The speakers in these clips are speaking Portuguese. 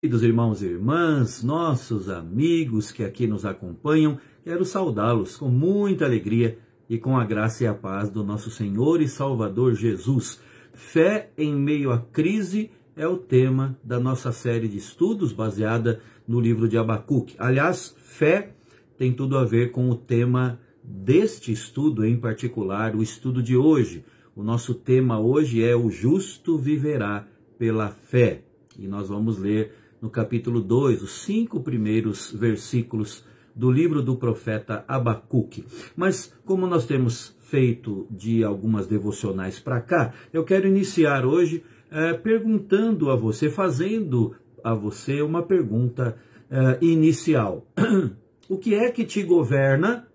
Queridos irmãos e irmãs, nossos amigos que aqui nos acompanham, quero saudá-los com muita alegria e com a graça e a paz do nosso Senhor e Salvador Jesus. Fé em meio à crise é o tema da nossa série de estudos baseada no livro de Abacuque. Aliás, fé tem tudo a ver com o tema deste estudo em particular, o estudo de hoje. O nosso tema hoje é o justo viverá pela fé. E nós vamos ler no capítulo 2, os 5 primeiros versículos do livro do profeta Abacuque. Mas como nós temos feito de algumas devocionais para cá, eu quero iniciar hoje perguntando a você, fazendo a você uma pergunta inicial. O que é que te governa?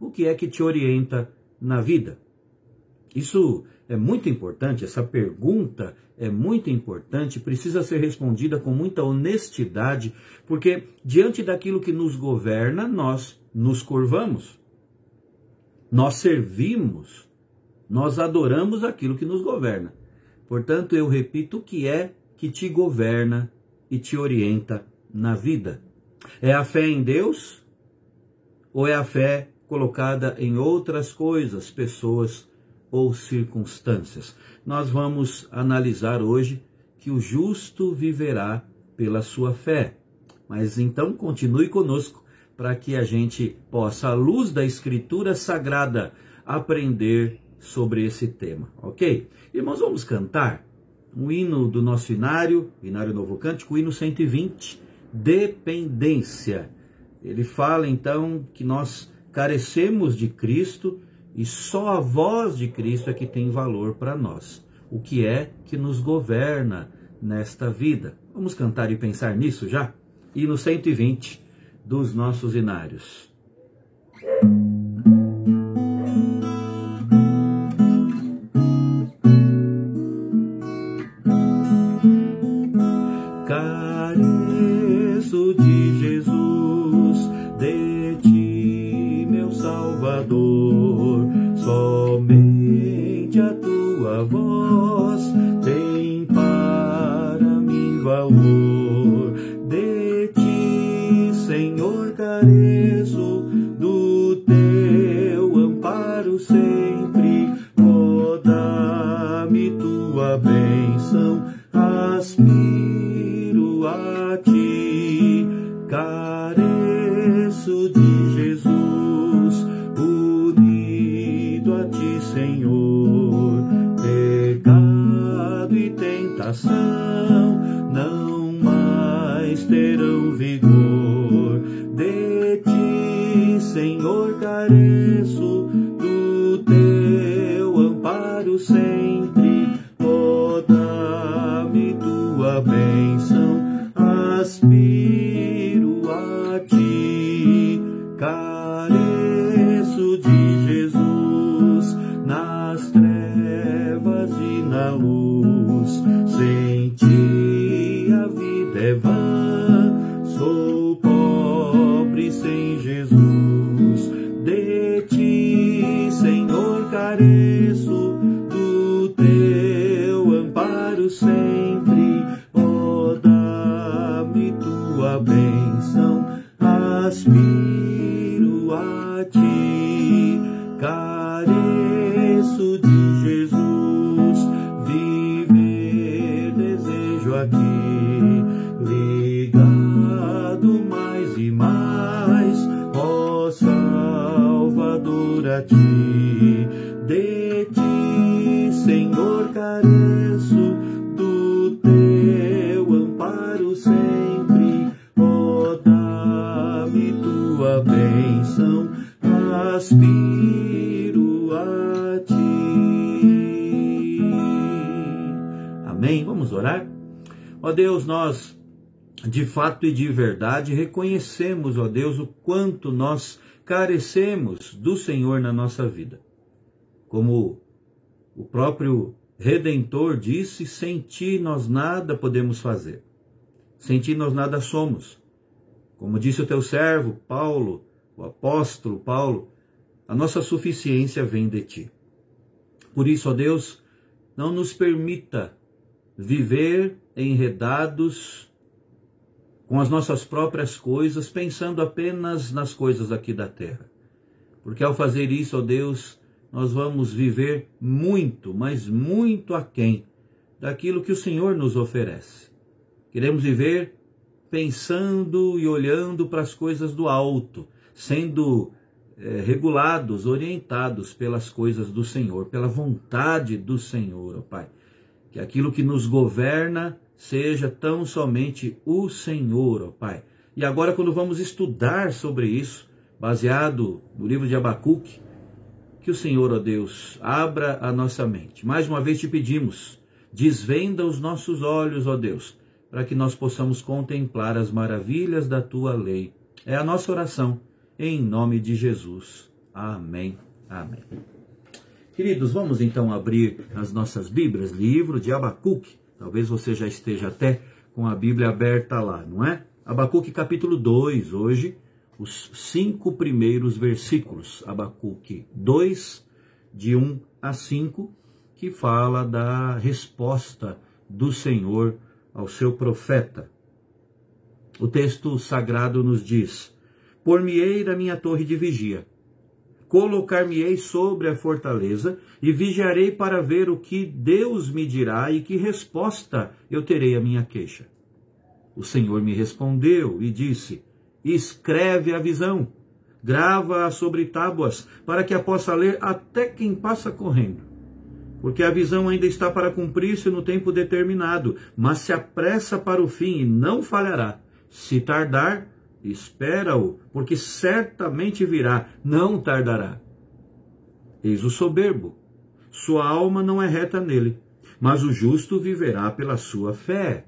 O que é que te orienta na vida? Isso é muito importante, essa pergunta é muito importante, precisa ser respondida com muita honestidade, porque diante daquilo que nos governa, nós nos curvamos, nós servimos, nós adoramos aquilo que nos governa. Portanto, eu repito, o que é que te governa e te orienta na vida? É a fé em Deus ou é a fé colocada em outras coisas, pessoas ou circunstâncias? Nós vamos analisar hoje que o justo viverá pela sua fé. Mas então continue conosco para que a gente possa, à luz da Escritura Sagrada, aprender sobre esse tema, ok? Irmãos, vamos cantar um hino do nosso Inário Novo Cântico, o hino 120, Dependência. Ele fala então que nós carecemos de Cristo e só a voz de Cristo é que tem valor para nós. O que é que nos governa nesta vida? Vamos cantar e pensar nisso já? Hino 120 dos nossos Inários. Careço de Jesus, de ti, meu Salvador, somente a tua voz tem para mim valor. De ti, Senhor, careço, do teu amparo sempre. Oh, dá-me tua bênção, aspiro a ti. Careço de Jesus, unido a ti, Senhor. Pecado e tentação não mais terão vigor. De ti, Senhor, careço, do teu amparo sempre. Oh, dá-me tua bênção, aspiro a ti. Careço de Jesus, nas trevas e na luz. Sem ti a vida é vã, sou pobre sem Jesus. De ti, Senhor, careço, do teu amparo sempre. Oh, dá-me tua bênção, aspiro a ti. Careço de Jesus, viver desejo aqui, ligado mais e mais, ó Salvador, a ti. De ti, Senhor, careço, do teu amparo sempre. Oh, dá-me tua bênção, aspiro a ti. Amém? Vamos orar? Ó Deus, nós de fato e de verdade reconhecemos, ó Deus, o quanto nós carecemos do Senhor na nossa vida. Como o próprio Redentor disse, sem ti nós nada podemos fazer. Sem ti nós nada somos. Como disse o teu servo Paulo, o apóstolo Paulo, a nossa suficiência vem de ti. Por isso, ó Deus, não nos permita viver enredados com as nossas próprias coisas, pensando apenas nas coisas aqui da terra. Porque ao fazer isso, ó Deus, nós vamos viver muito, mas muito aquém daquilo que o Senhor nos oferece. Queremos viver pensando e olhando para as coisas do alto, sendo regulados, orientados pelas coisas do Senhor, pela vontade do Senhor, ó Pai. Que aquilo que nos governa seja tão somente o Senhor, ó Pai. E agora, quando vamos estudar sobre isso, baseado no livro de Abacuque, que o Senhor, ó Deus, abra a nossa mente. Mais uma vez te pedimos, desvenda os nossos olhos, ó Deus, para que nós possamos contemplar as maravilhas da tua lei. É a nossa oração, em nome de Jesus. Amém. Amém. Queridos, vamos então abrir as nossas Bíblias, livro de Abacuque. Talvez você já esteja até com a Bíblia aberta lá, não é? Abacuque capítulo 2, hoje, os 5 primeiros versículos. Abacuque 2, de 1 a 5, que fala da resposta do Senhor ao seu profeta. O texto sagrado nos diz: por-me-ei da minha torre de vigia, colocar-me-ei sobre a fortaleza e vigiarei para ver o que Deus me dirá e que resposta eu terei à minha queixa. O Senhor me respondeu e disse: escreve a visão, grava-a sobre tábuas, para que a possa ler até quem passa correndo. Porque a visão ainda está para cumprir-se no tempo determinado, mas se apressa para o fim e não falhará. Se tardar, espera-o, porque certamente virá, não tardará. Eis o soberbo, sua alma não é reta nele, mas o justo viverá pela sua fé.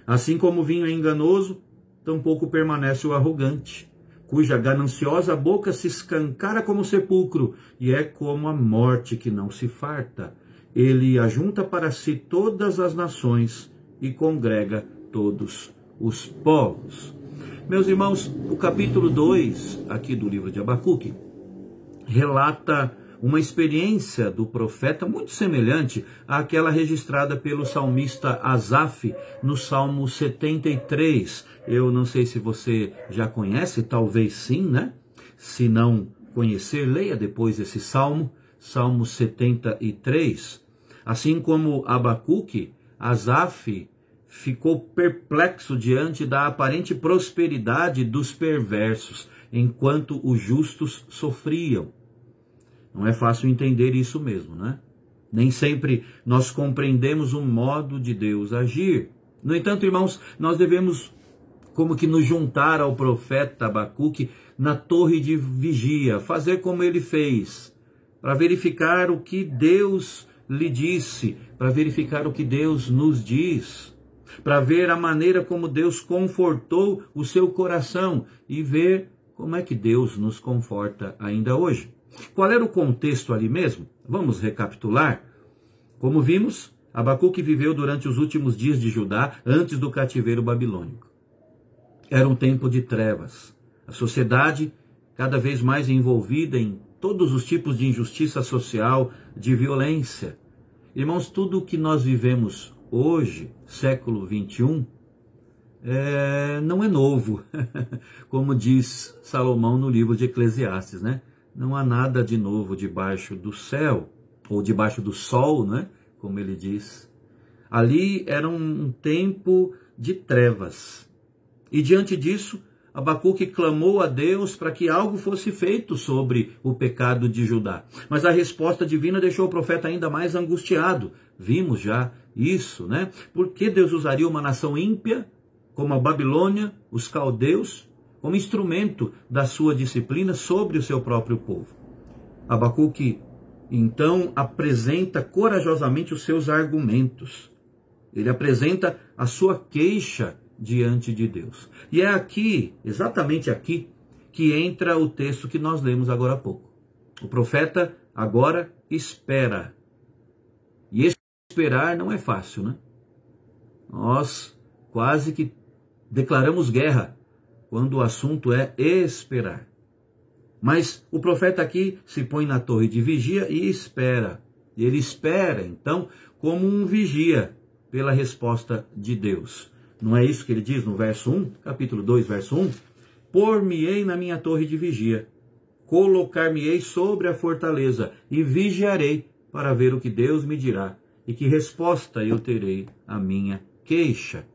Assim como o vinho é enganoso, tampouco permanece o arrogante, cuja gananciosa boca se escancara como sepulcro, e é como a morte que não se farta. Ele ajunta para si todas as nações e congrega todos os povos. Meus irmãos, o capítulo 2 aqui do livro de Abacuque relata uma experiência do profeta muito semelhante àquela registrada pelo salmista Asaf no Salmo 73. Eu não sei se você já conhece, talvez sim, né? Se não conhecer, leia depois esse salmo, Salmo 73. Assim como Abacuque, Asaf ficou perplexo diante da aparente prosperidade dos perversos, enquanto os justos sofriam. Não é fácil entender isso mesmo, né? Nem sempre nós compreendemos o modo de Deus agir. No entanto, irmãos, nós devemos como que nos juntar ao profeta Abacuque na torre de vigia, fazer como ele fez, para verificar o que Deus lhe disse, para verificar o que Deus nos diz, para ver a maneira como Deus confortou o seu coração e ver como é que Deus nos conforta ainda hoje. Qual era o contexto ali mesmo? Vamos recapitular. Como vimos, Abacuque viveu durante os últimos dias de Judá, antes do cativeiro babilônico. Era um tempo de trevas. A sociedade cada vez mais envolvida em todos os tipos de injustiça social, de violência. Irmãos, tudo o que nós vivemos hoje, século 21, não é novo, como diz Salomão no livro de Eclesiastes, né? Não há nada de novo debaixo do céu, ou debaixo do sol, né? Como ele diz. Ali era um tempo de trevas. E diante disso, Abacuque clamou a Deus para que algo fosse feito sobre o pecado de Judá. Mas a resposta divina deixou o profeta ainda mais angustiado. Vimos já isso, né? Por que Deus usaria uma nação ímpia, como a Babilônia, os caldeus, como instrumento da sua disciplina sobre o seu próprio povo? Abacuque, então, apresenta corajosamente os seus argumentos. Ele apresenta a sua queixa diante de Deus. E é aqui, exatamente aqui, que entra o texto que nós lemos agora há pouco. O profeta agora espera. E esperar não é fácil, né? Nós quase que declaramos guerra quando o assunto é esperar. Mas o profeta aqui se põe na torre de vigia e espera. Ele espera, então, como um vigia pela resposta de Deus. Não é isso que ele diz no verso 1, capítulo 2, verso 1? Por-me-ei na minha torre de vigia, colocar-me-ei sobre a fortaleza e vigiarei para ver o que Deus me dirá e que resposta eu terei à minha queixa.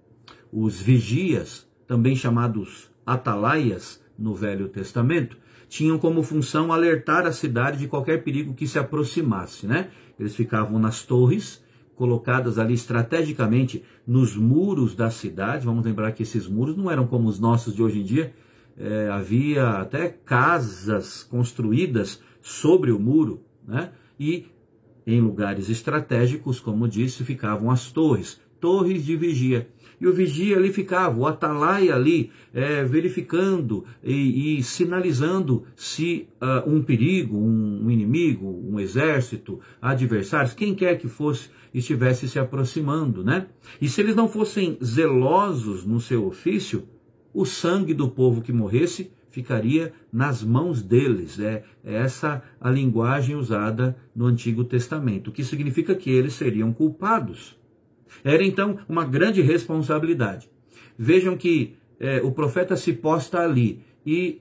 Os vigias, também chamados atalaias no Velho Testamento, tinham como função alertar a cidade de qualquer perigo que se aproximasse, né? Eles ficavam nas torres, colocadas ali estrategicamente nos muros da cidade. Vamos lembrar que esses muros não eram como os nossos de hoje em dia. Havia até casas construídas sobre o muro, né? E em lugares estratégicos, como disse, ficavam as torres de vigia. E o vigia ali ficava, o atalaia ali, verificando e sinalizando se um perigo, um inimigo, um exército, adversários, quem quer que fosse, estivesse se aproximando, né? E se eles não fossem zelosos no seu ofício, o sangue do povo que morresse ficaria nas mãos deles. É essa a linguagem usada no Antigo Testamento, o que significa que eles seriam culpados. Era então uma grande responsabilidade. Vejam que o profeta se posta ali e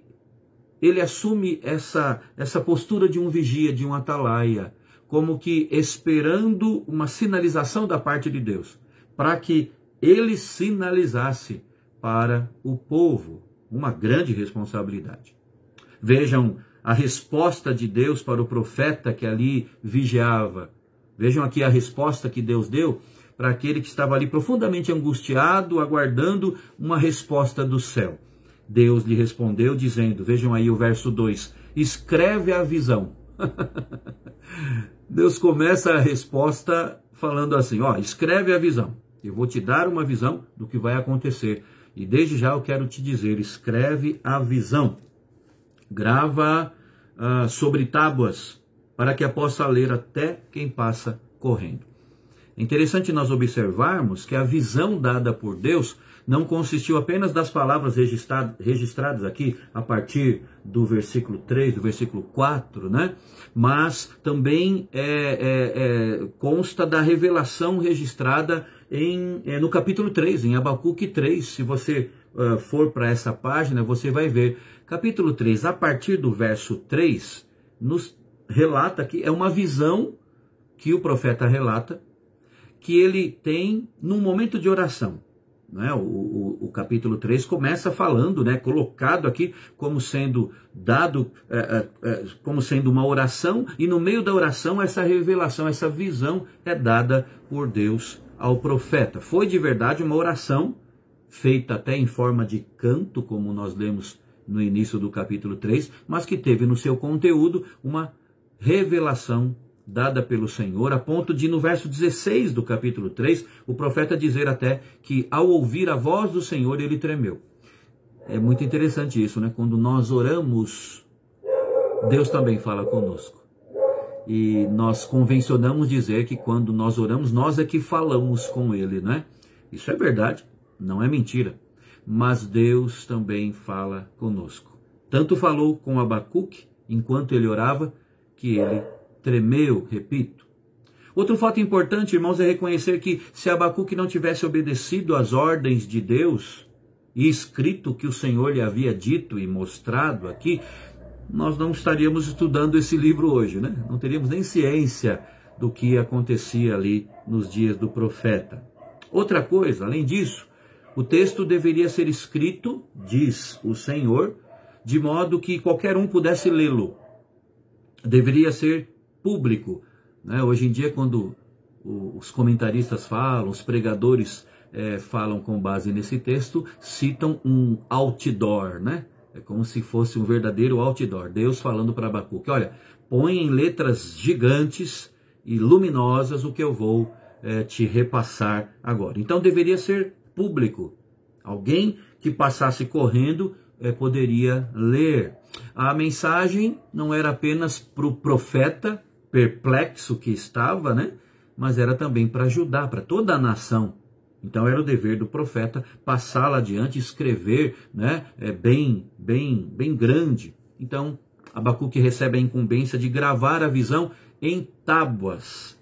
ele assume essa postura de um vigia, de um atalaia, como que esperando uma sinalização da parte de Deus, para que ele sinalizasse para o povo. Uma grande responsabilidade. Vejam a resposta de Deus para o profeta que ali vigiava. Vejam aqui a resposta que Deus deu para aquele que estava ali profundamente angustiado, aguardando uma resposta do céu. Deus lhe respondeu dizendo, vejam aí o verso 2, escreve a visão. Deus começa a resposta falando assim, escreve a visão. Eu vou te dar uma visão do que vai acontecer. E desde já eu quero te dizer, escreve a visão. Grava sobre tábuas, para que a possa ler até quem passa correndo. É interessante nós observarmos que a visão dada por Deus não consistiu apenas das palavras registradas aqui a partir do versículo 3, do versículo 4, né? Mas também consta da revelação registrada no capítulo 3, em Abacuque 3. Se você for para essa página, você vai ver. Capítulo 3, a partir do verso 3, nos relata que é uma visão que o profeta relata, que ele tem num momento de oração. Né? O capítulo 3 começa falando, né, colocado aqui como sendo dado, como sendo uma oração, e no meio da oração essa revelação, essa visão é dada por Deus ao profeta. Foi de verdade uma oração, feita até em forma de canto, como nós lemos no início do capítulo 3, mas que teve no seu conteúdo uma revelação dada pelo Senhor, a ponto de no verso 16 do capítulo 3, o profeta dizer até que ao ouvir a voz do Senhor ele tremeu. É muito interessante isso, né? Quando nós oramos, Deus também fala conosco. E nós convencionamos dizer que quando nós oramos, nós é que falamos com ele, né? Isso é verdade, não é mentira. Mas Deus também fala conosco. Tanto falou com Abacuque, enquanto ele orava, que ele tremeu, repito. Outro fato importante, irmãos, é reconhecer que se Abacuque não tivesse obedecido às ordens de Deus e escrito o que o Senhor lhe havia dito e mostrado aqui, nós não estaríamos estudando esse livro hoje, né? Não teríamos nem ciência do que acontecia ali nos dias do profeta. Outra coisa, além disso, o texto deveria ser escrito, diz o Senhor, de modo que qualquer um pudesse lê-lo. Deveria ser público, né? Hoje em dia, quando os comentaristas falam, os pregadores falam com base nesse texto, citam um outdoor, né? É como se fosse um verdadeiro outdoor. Deus falando para Abacuque, olha, põe em letras gigantes e luminosas o que eu vou te repassar agora. Então deveria ser público. Alguém que passasse correndo poderia ler. A mensagem não era apenas para o profeta perplexo que estava, né? Mas era também para ajudar, para toda a nação. Então era o dever do profeta passá-la adiante, escrever, né? Bem grande. Então Abacuque recebe a incumbência de gravar a visão em tábuas.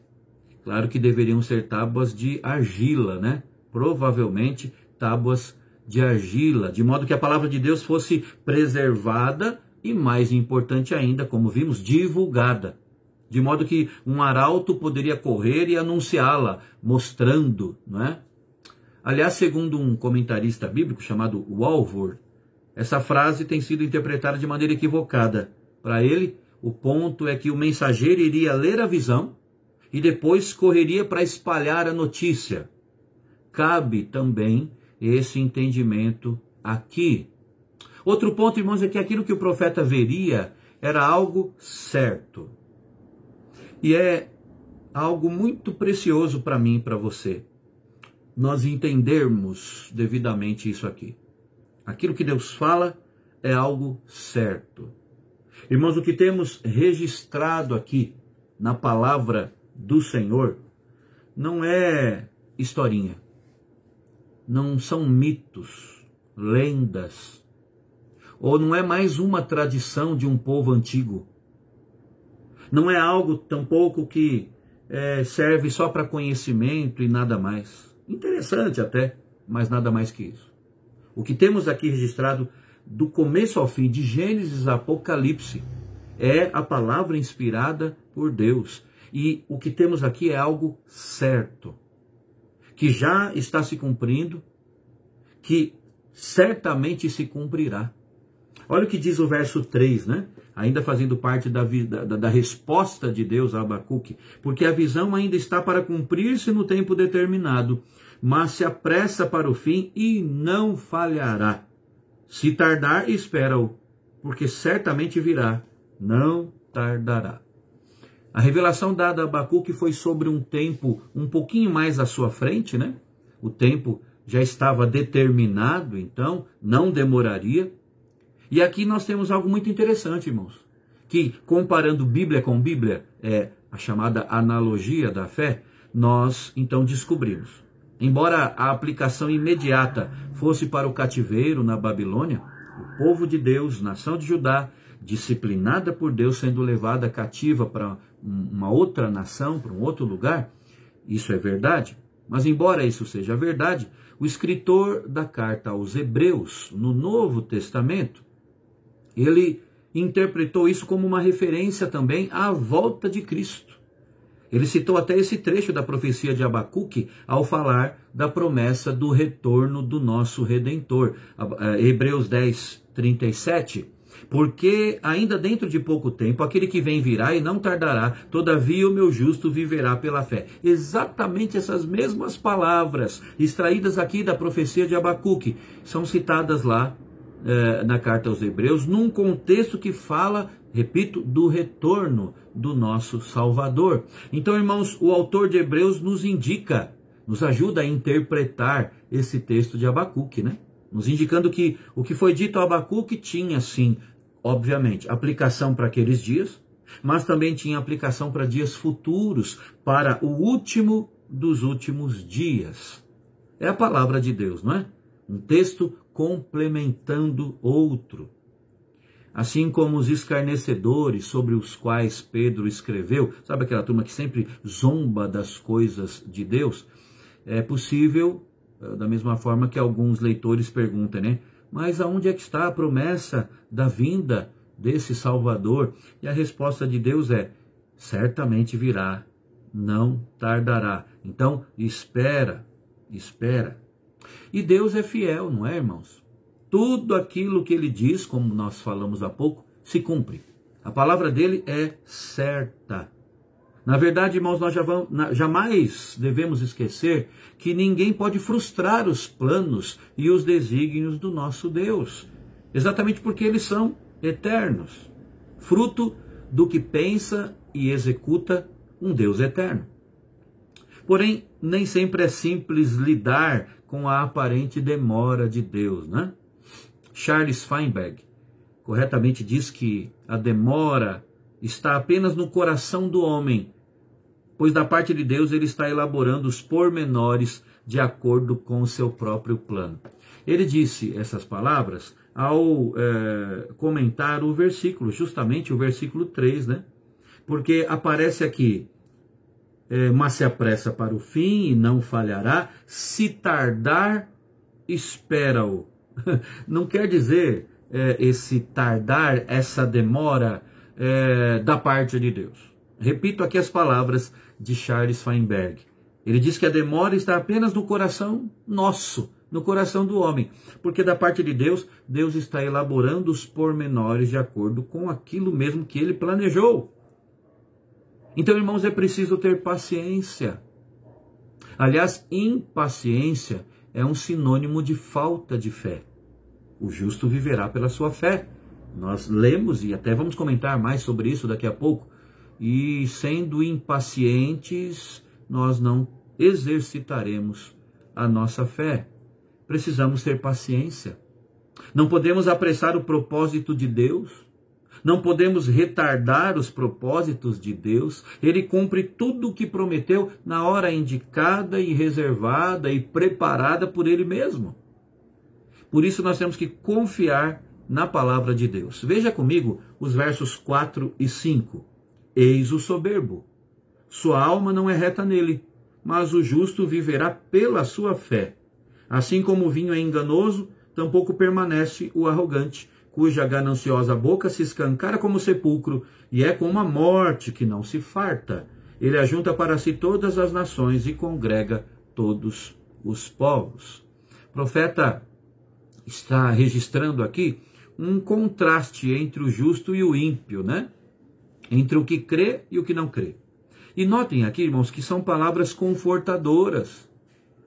Claro que deveriam ser tábuas de argila, né? Provavelmente tábuas de argila, de modo que a palavra de Deus fosse preservada e, mais importante ainda, como vimos, divulgada. De modo que um arauto poderia correr e anunciá-la, mostrando, não é? Aliás, segundo um comentarista bíblico chamado Walvoord, essa frase tem sido interpretada de maneira equivocada. Para ele, o ponto é que o mensageiro iria ler a visão e depois correria para espalhar a notícia. Cabe também esse entendimento aqui. Outro ponto, irmãos, é que aquilo que o profeta veria era algo certo. E é algo muito precioso para mim e para você, nós entendermos devidamente isso aqui. Aquilo que Deus fala é algo certo. Irmãos, o que temos registrado aqui na palavra do Senhor não é historinha, não são mitos, lendas, ou não é mais uma tradição de um povo antigo. Não é algo tampouco que serve só para conhecimento e nada mais. Interessante até, mas nada mais que isso. O que temos aqui registrado do começo ao fim, de Gênesis a Apocalipse, é a palavra inspirada por Deus. E o que temos aqui é algo certo, que já está se cumprindo, que certamente se cumprirá. Olha o que diz o verso 3, né? Ainda fazendo parte da resposta de Deus a Abacuque. Porque a visão ainda está para cumprir-se no tempo determinado, mas se apressa para o fim e não falhará. Se tardar, espera-o, porque certamente virá, não tardará. A revelação dada a Abacuque foi sobre um tempo um pouquinho mais à sua frente, né? O tempo já estava determinado, então não demoraria. E aqui nós temos algo muito interessante, irmãos, que comparando Bíblia com Bíblia, a chamada analogia da fé, nós então descobrimos. Embora a aplicação imediata fosse para o cativeiro na Babilônia, o povo de Deus, nação de Judá, disciplinada por Deus, sendo levada cativa para uma outra nação, para um outro lugar, isso é verdade. Mas embora isso seja verdade, o escritor da carta aos Hebreus, no Novo Testamento, ele interpretou isso como uma referência também à volta de Cristo. Ele citou até esse trecho da profecia de Abacuque ao falar da promessa do retorno do nosso Redentor. Hebreus 10, 37. Porque ainda dentro de pouco tempo, aquele que vem virá e não tardará, todavia o meu justo viverá pela fé. Exatamente essas mesmas palavras, extraídas aqui da profecia de Abacuque, são citadas lá na carta aos Hebreus, num contexto que fala, repito, do retorno do nosso Salvador. Então, irmãos, o autor de Hebreus nos indica, nos ajuda a interpretar esse texto de Abacuque, né? Nos indicando que o que foi dito a Abacuque tinha, sim, obviamente, aplicação para aqueles dias, mas também tinha aplicação para dias futuros, para o último dos últimos dias. É a palavra de Deus, não é? Um texto complementando outro. Assim como os escarnecedores sobre os quais Pedro escreveu, sabe aquela turma que sempre zomba das coisas de Deus? É possível, da mesma forma que alguns leitores perguntam, né? Mas aonde é que está a promessa da vinda desse Salvador? E a resposta de Deus é, certamente virá, não tardará. Então, espera, espera. E Deus é fiel, não é, irmãos? Tudo aquilo que ele diz, como nós falamos há pouco, se cumpre. A palavra dele é certa. Na verdade, irmãos, nós jamais devemos esquecer que ninguém pode frustrar os planos e os desígnios do nosso Deus. Exatamente porque eles são eternos. Fruto do que pensa e executa um Deus eterno. Porém, nem sempre é simples lidar com a aparente demora de Deus, né? Charles Feinberg corretamente diz que a demora está apenas no coração do homem, pois da parte de Deus ele está elaborando os pormenores de acordo com o seu próprio plano. Ele disse essas palavras ao comentar o versículo, justamente o versículo 3, né? Porque aparece aqui, mas se apressa para o fim e não falhará, se tardar, espera-o. Não quer dizer esse tardar, essa demora da parte de Deus. Repito aqui as palavras de Charles Feinberg. Ele diz que a demora está apenas no coração nosso, no coração do homem, porque da parte de Deus, Deus está elaborando os pormenores de acordo com aquilo mesmo que ele planejou. Então, irmãos, é preciso ter paciência. Aliás, impaciência é um sinônimo de falta de fé. O justo viverá pela sua fé. Nós lemos e até vamos comentar mais sobre isso daqui a pouco. E sendo impacientes, nós não exercitaremos a nossa fé. Precisamos ter paciência. Não podemos apressar o propósito de Deus. Não podemos retardar os propósitos de Deus. Ele cumpre tudo o que prometeu na hora indicada e reservada e preparada por Ele mesmo. Por isso nós temos que confiar na palavra de Deus. Veja comigo os versos 4 e 5. Eis o soberbo. Sua alma não é reta nele, mas o justo viverá pela sua fé. Assim como o vinho é enganoso, tampouco permanece o arrogante, cuja gananciosa boca se escancara como sepulcro, e é como a morte que não se farta. Ele ajunta para si todas as nações e congrega todos os povos. O profeta está registrando aqui um contraste entre o justo e o ímpio, né? Entre o que crê e o que não crê. E notem aqui, irmãos, que são palavras confortadoras.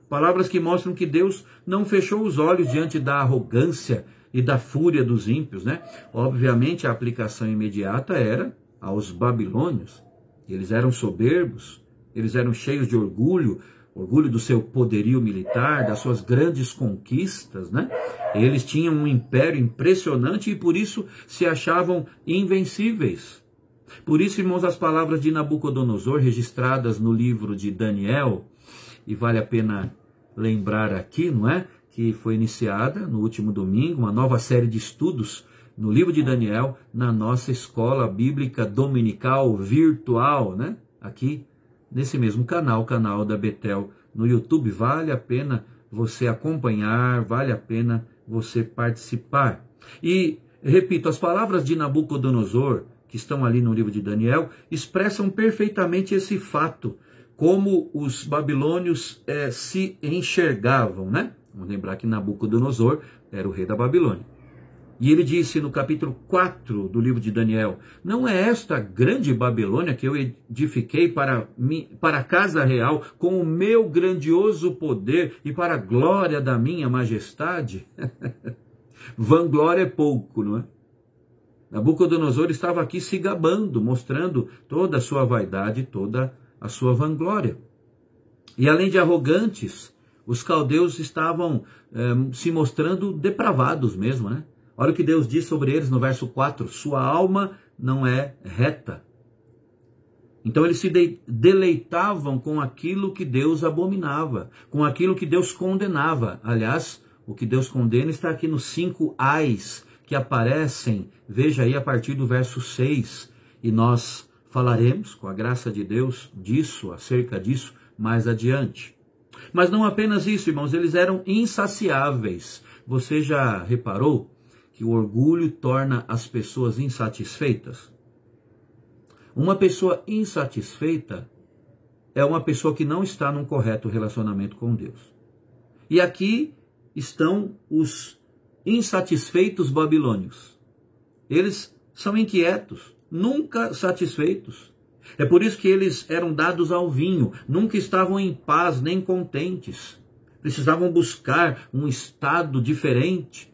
Palavras que mostram que Deus não fechou os olhos diante da arrogância e da fúria dos ímpios, né? Obviamente a aplicação imediata era aos babilônios. Eles eram soberbos, eles eram cheios de orgulho do seu poderio militar, das suas grandes conquistas, né? Eles tinham um império impressionante e por isso se achavam invencíveis. Por isso, irmãos, as palavras de Nabucodonosor registradas no livro de Daniel, e vale a pena lembrar aqui, não é? Que foi iniciada no último domingo, uma nova série de estudos no livro de Daniel, na nossa escola bíblica dominical virtual, né? Aqui, nesse mesmo canal, o canal da Betel no YouTube. Vale a pena você acompanhar, vale a pena você participar. E, repito, as palavras de Nabucodonosor, que estão ali no livro de Daniel, expressam perfeitamente esse fato, como os babilônios se enxergavam, né? Vamos lembrar que Nabucodonosor era o rei da Babilônia. E ele disse no capítulo 4 do livro de Daniel, não é esta grande Babilônia que eu edifiquei para a casa real com o meu grandioso poder e para a glória da minha majestade? Vanglória é pouco, não é? Nabucodonosor estava aqui se gabando, mostrando toda a sua vaidade, toda a sua vanglória. E além de arrogantes, os caldeus estavam se mostrando depravados mesmo, né? Olha o que Deus diz sobre eles no verso 4, sua alma não é reta. Então eles se deleitavam com aquilo que Deus abominava, com aquilo que Deus condenava. Aliás, o que Deus condena está aqui nos 5 ais, que aparecem, veja aí a partir do verso 6, e nós falaremos, com a graça de Deus, acerca disso, mais adiante. Mas não apenas isso, irmãos, eles eram insaciáveis. Você já reparou que o orgulho torna as pessoas insatisfeitas? Uma pessoa insatisfeita é uma pessoa que não está num correto relacionamento com Deus. E aqui estão os insatisfeitos babilônios. Eles são inquietos, nunca satisfeitos. É por isso que eles eram dados ao vinho, nunca estavam em paz nem contentes. Precisavam buscar um estado diferente.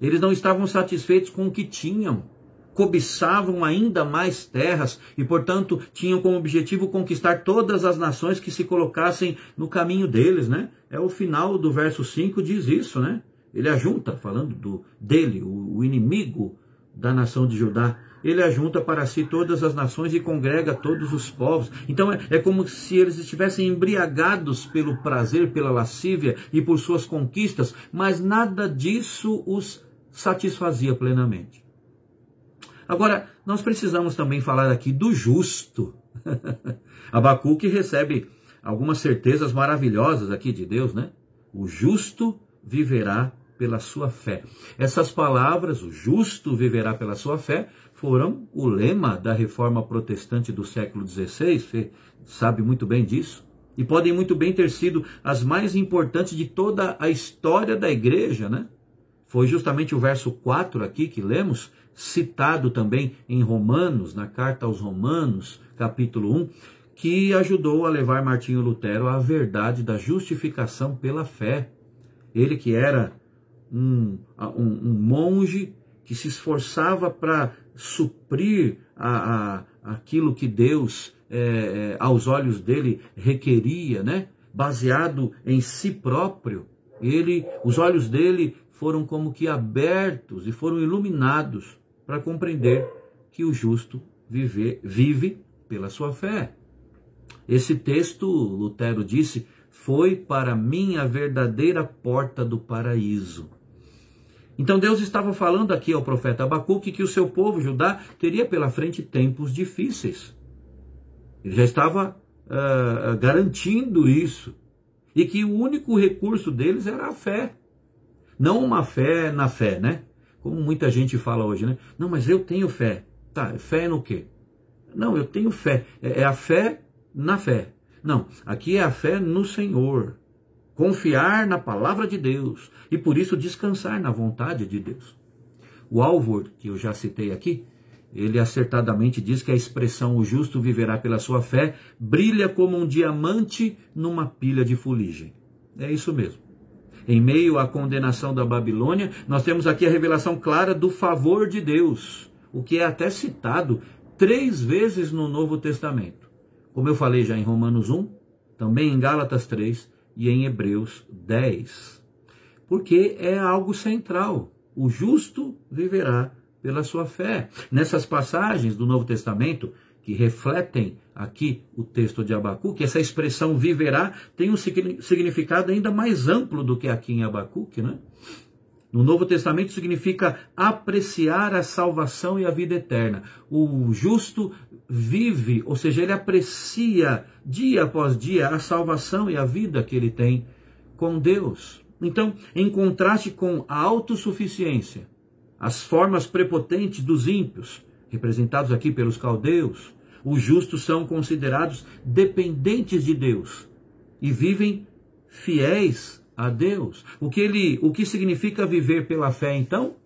Eles não estavam satisfeitos com o que tinham. Cobiçavam ainda mais terras e, portanto, tinham como objetivo conquistar todas as nações que se colocassem no caminho deles, né? O final do verso 5 diz isso, né? Ele ajunta, falando dele, o inimigo da nação de Judá, ele ajunta para si todas as nações e congrega todos os povos. Então é como se eles estivessem embriagados pelo prazer, pela lascívia e por suas conquistas, mas nada disso os satisfazia plenamente. Agora, nós precisamos também falar aqui do justo. Abacuque recebe algumas certezas maravilhosas aqui de Deus, né? O justo viverá pela sua fé. Essas palavras, o justo viverá pela sua fé, foram o lema da reforma protestante do século XVI, você sabe muito bem disso, e podem muito bem ter sido as mais importantes de toda a história da igreja, né? Foi justamente o verso 4 aqui que lemos, citado também em Romanos, na carta aos Romanos, capítulo 1, que ajudou a levar Martinho Lutero à verdade da justificação pela fé. Ele que era um monge que se esforçava para suprir aquilo que Deus, aos olhos dele, requeria, né? Baseado em si próprio. Os olhos dele foram como que abertos e foram iluminados para compreender que o justo vive pela sua fé. Esse texto, Lutero disse, foi para mim a verdadeira porta do paraíso. Então Deus estava falando aqui ao profeta Abacuque que o seu povo, Judá, teria pela frente tempos difíceis. Ele já estava garantindo isso. E que o único recurso deles era a fé. Não uma fé na fé, né? Como muita gente fala hoje, né? Não, mas eu tenho fé. Tá, fé no quê? Não, eu tenho fé. É a fé na fé. Não, aqui é a fé no Senhor. Confiar na palavra de Deus. E por isso descansar na vontade de Deus. O Alvord, que eu já citei aqui, ele acertadamente diz que a expressão o justo viverá pela sua fé brilha como um diamante numa pilha de fuligem. É isso mesmo. Em meio à condenação da Babilônia, nós temos aqui a revelação clara do favor de Deus, o que é até citado 3 vezes no Novo Testamento. Como eu falei já em Romanos 1, também em Gálatas 3 e em Hebreus 10. Porque é algo central. O justo viverá pela sua fé. Nessas passagens do Novo Testamento, que refletem aqui o texto de Abacuque, essa expressão viverá tem um significado ainda mais amplo do que aqui em Abacuque, né? No Novo Testamento significa apreciar a salvação e a vida eterna. O justo vive, ou seja, ele aprecia dia após dia a salvação e a vida que ele tem com Deus. Então, em contraste com a autossuficiência, as formas prepotentes dos ímpios, representados aqui pelos caldeus, os justos são considerados dependentes de Deus e vivem fiéis a Deus. O que significa viver pela fé, então?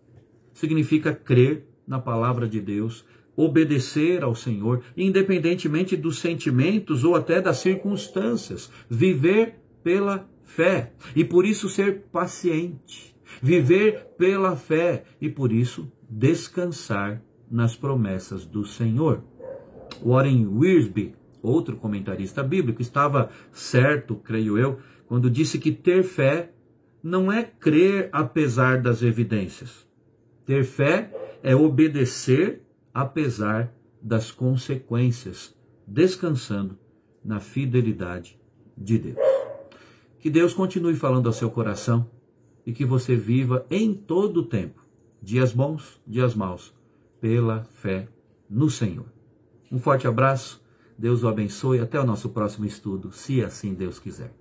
Significa crer na palavra de Deus, obedecer ao Senhor, independentemente dos sentimentos ou até das circunstâncias. Viver pela fé e por isso ser paciente. Viver pela fé e por isso descansar nas promessas do Senhor. Warren Wiersbe, outro comentarista bíblico, estava certo, creio eu, quando disse que ter fé não é crer apesar das evidências. Ter fé é obedecer apesar das consequências, descansando na fidelidade de Deus. Que Deus continue falando ao seu coração e que você viva em todo o tempo, dias bons, dias maus, pela fé no Senhor. Um forte abraço, Deus o abençoe, até o nosso próximo estudo, se assim Deus quiser.